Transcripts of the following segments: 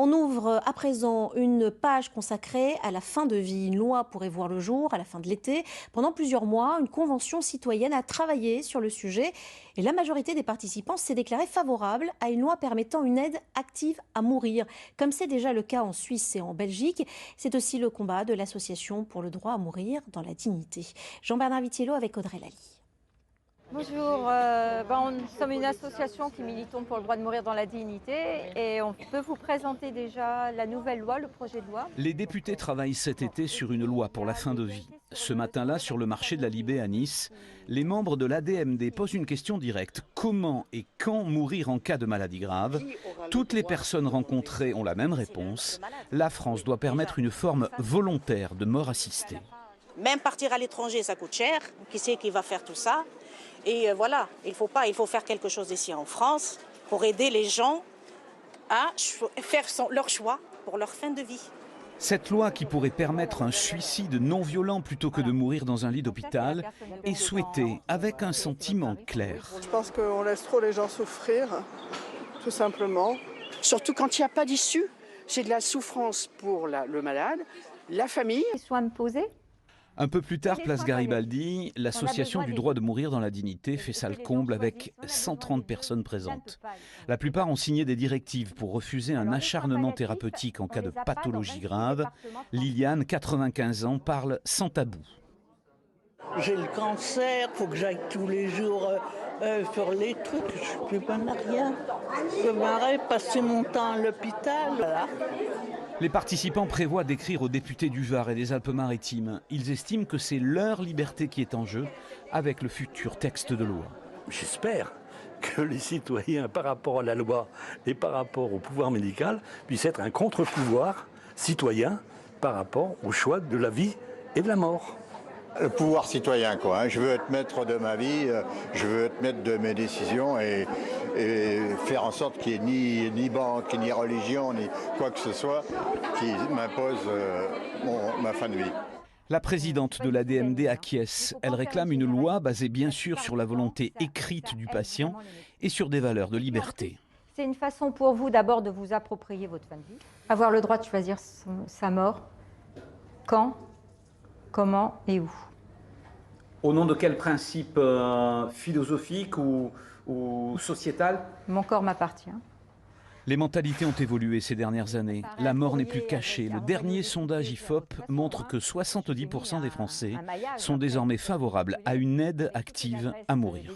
On ouvre à présent une page consacrée à la fin de vie. Une loi pourrait voir le jour à la fin de l'été. Pendant plusieurs mois, une convention citoyenne a travaillé sur le sujet et la majorité des participants s'est déclarée favorable à une loi permettant une aide active à mourir, comme c'est déjà le cas en Suisse et en Belgique. C'est aussi le combat de l'Association pour le droit à mourir dans la dignité. Jean-Bernard Vitiello avec Audrey Lally. Bonjour, nous sommes une association qui militons pour le droit de mourir dans la dignité et on peut vous présenter déjà la nouvelle loi, le projet de loi. Les députés travaillent cet été sur une loi pour la fin de vie. Ce matin-là, sur le marché de la Libé à Nice, les membres de l'ADMD posent une question directe. Comment et quand mourir en cas de maladie grave? Toutes les personnes rencontrées ont la même réponse. La France doit permettre une forme volontaire de mort assistée. Même partir à l'étranger, ça coûte cher. Qui c'est qui va faire tout ça? Et voilà, il faut faire quelque chose ici en France pour aider les gens à faire leur choix pour leur fin de vie. Cette loi qui pourrait permettre un suicide non violent plutôt que de mourir dans un lit d'hôpital est souhaitée avec un sentiment clair. Je pense qu'on laisse trop les gens souffrir, tout simplement. Surtout quand il n'y a pas d'issue, c'est de la souffrance pour le malade, la famille. Les soins posés. Un peu plus tard, place Garibaldi, l'association du droit de mourir dans la dignité fait salle comble avec 130 personnes présentes. La plupart ont signé des directives pour refuser un acharnement thérapeutique en cas de pathologie grave. Liliane, 95 ans, parle sans tabou. J'ai le cancer, faut que j'aille tous les jours faire les trucs, je ne peux pas rien. Je m'arrête passer mon temps à l'hôpital. Voilà. Les participants prévoient d'écrire aux députés du Var et des Alpes-Maritimes. Ils estiment que c'est leur liberté qui est en jeu avec le futur texte de loi. J'espère que les citoyens, par rapport à la loi et par rapport au pouvoir médical, puissent être un contre-pouvoir citoyen par rapport au choix de la vie et de la mort. Le pouvoir citoyen, quoi. Je veux être maître de ma vie, je veux être maître de mes décisions et faire en sorte qu'il n'y ait ni banque, ni religion, ni quoi que ce soit qui m'impose ma fin de vie. La présidente de l'ADMD acquiesce. Elle réclame une loi basée bien sûr sur la volonté écrite du patient et sur des valeurs de liberté. C'est une façon pour vous d'abord de vous approprier votre fin de vie. Avoir le droit de choisir sa mort, quand, comment et où. Au nom de quel principe philosophique ou sociétal? Mon corps m'appartient. Les mentalités ont évolué ces dernières années. La mort n'est plus cachée. Le dernier sondage IFOP montre que 70% des Français sont désormais favorables à une aide active à mourir.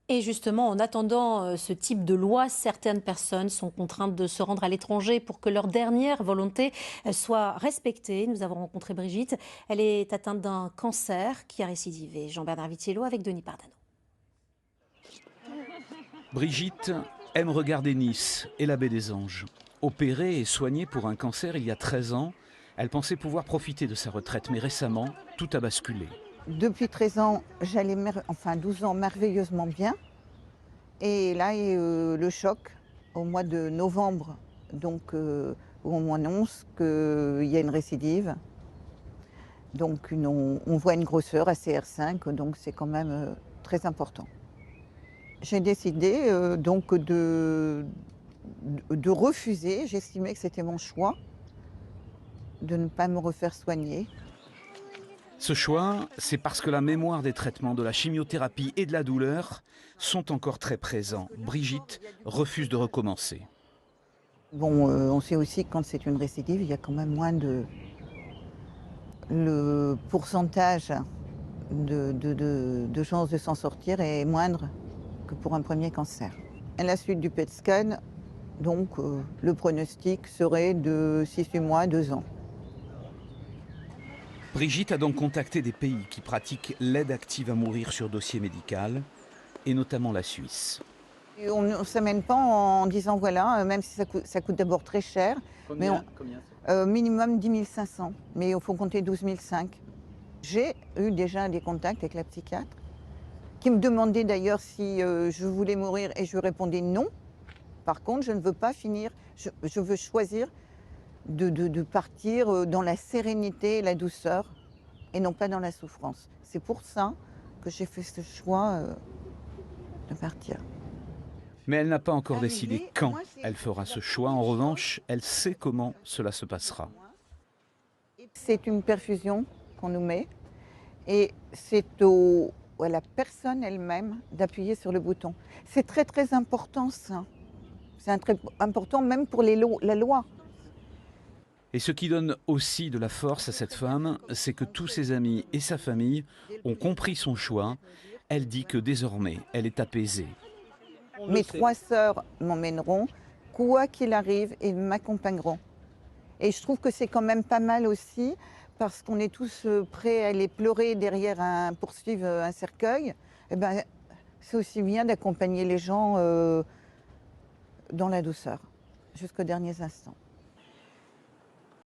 Et justement, en attendant ce type de loi, certaines personnes sont contraintes de se rendre à l'étranger pour que leur dernière volonté soit respectée. Nous avons rencontré Brigitte. Elle est atteinte d'un cancer qui a récidivé. Jean-Bernard Vitiello avec Denis Pardano. Brigitte aime regarder Nice et la baie des Anges. Opérée et soignée pour un cancer il y a 13 ans, elle pensait pouvoir profiter de sa retraite. Mais récemment, tout a basculé. Depuis 13 ans, j'allais, 12 ans, merveilleusement bien. Et là, le choc, au mois de novembre, donc, où on m'annonce qu'il y a une récidive. Donc, on voit une grosseur ACR5, donc c'est quand même très important. J'ai décidé donc de refuser, j'estimais que c'était mon choix, de ne pas me refaire soigner. Ce choix, c'est parce que la mémoire des traitements de la chimiothérapie et de la douleur sont encore très présents. Brigitte refuse de recommencer. Bon, on sait aussi que quand c'est une récidive, il y a quand même moins de... Le pourcentage de chances de s'en sortir est moindre que pour un premier cancer. À la suite du PET scan, donc, le pronostic serait de 6-8 mois, 2 ans. Brigitte a donc contacté des pays qui pratiquent l'aide active à mourir sur dossier médical, et notamment la Suisse. Et on ne s'amène pas en disant voilà, même si ça coûte d'abord très cher, Combien minimum 10 500, mais il faut compter 12 500. J'ai eu déjà des contacts avec la psychiatre, qui me demandait d'ailleurs si je voulais mourir et je répondais non. Par contre, je ne veux pas finir, je veux choisir de partir dans la sérénité et la douceur et non pas dans la souffrance. C'est pour ça que j'ai fait ce choix de partir. Mais elle n'a pas encore décidé quand elle fera ce choix. En revanche, elle sait comment cela se passera. C'est une perfusion qu'on nous met et c'est à la personne elle-même d'appuyer sur le bouton. C'est très très important ça. C'est très important même pour la loi. Et ce qui donne aussi de la force à cette femme, c'est que tous ses amis et sa famille ont compris son choix. Elle dit que désormais, elle est apaisée. Mes 3 sœurs m'emmèneront, quoi qu'il arrive, et m'accompagneront. Et je trouve que c'est quand même pas mal aussi, parce qu'on est tous prêts à aller pleurer derrière poursuivre un cercueil. Eh ben, c'est aussi bien d'accompagner les gens dans la douceur, jusqu'aux derniers instants.